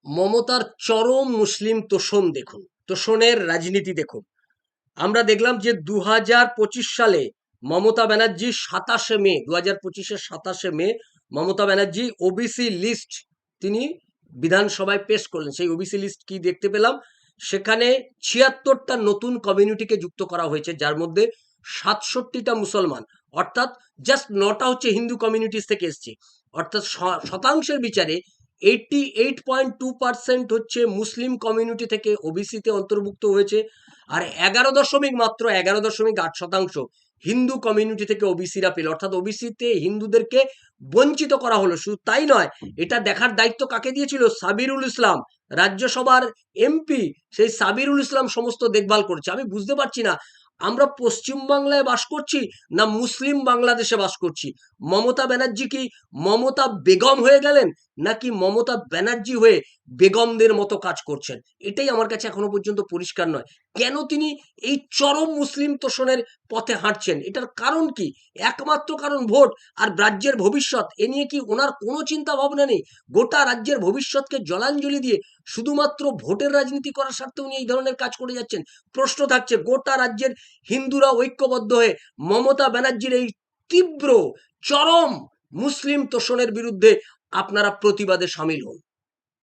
মমতার চরম মুসলিম তোষণ দেখুন, তোষণের রাজনীতি দেখুন। আমরা দেখলাম যে 2025 সালে মমতা ব্যানার্জি 27শে মে 2025-এর 27শে মে মমতা ব্যানার্জি ওবিসি লিস্ট তিনি বিধানসভায় পেশ করলেন। সেই ওবিসি লিস্ট কি দেখতে পেলাম, সেখানে 76টা নতুন কমিউনিটিকে যুক্ত করা হয়েছে, যার মধ্যে 67টা মুসলমান, অর্থাৎ জাস্ট 9টা হচ্ছে হিন্দু কমিউনিটিস থেকে এসছে। অর্থাৎ শতাংশের বিচারে 88.2% হচ্ছে মুসলিম কমিউনিটি থেকে ওবিসিতে অন্তর্ভুক্ত হয়েছে, আর 11.8% হিন্দু কমিউনিটি থেকে ওবিসিরা পেল। অর্থাৎ ওবিসিতে হিন্দুদেরকে বঞ্চিত করা হলো। শুধু তাই নয়, এটা দেখার দায়িত্ব কাকে দিয়েছিল? সাবিরুল ইসলাম, রাজ্যসভার এমপি। সেই সাবিরুল ইসলাম সমস্ত দেখভাল করছে। আমি বুঝতে পারছি না, আমরা পশ্চিম বাংলায় বাস করছি না মুসলিম বাংলাদেশে বাস করছি? মমতা ব্যানার্জি কি মমতা বেগম হয়ে গেলেন, নাকি মমতা ব্যানার্জি হয়ে বেগমদের মতো কাজ করছেন? এটাই আমার কাছে এখনো পর্যন্ত পরিষ্কার নয়। কেন তিনি এই চরম মুসলিম তোষণের পথে হাঁটছেন? এটার কারণ কি? একমাত্র কারণ ভোট আর রাজ্যের ভবিষ্যৎ। এ নিয়ে কি ওনার কোনো চিন্তা ভাবনা নেই? গোটা রাজ্যের ভবিষ্যৎকে জলাঞ্জলি দিয়ে শুধুমাত্র ভোটের রাজনীতি করার স্বার্থে উনি এই ধরনের কাজ করে যাচ্ছেন। প্রশ্ন থাকছে, গোটা রাজ্যের হিন্দুরা ঐক্যবদ্ধ হয়ে মমতা ব্যানার্জির এই তীব্র চরম মুসলিম তোষণের বিরুদ্ধে আপনারা প্রতিবাদে সামিল হন।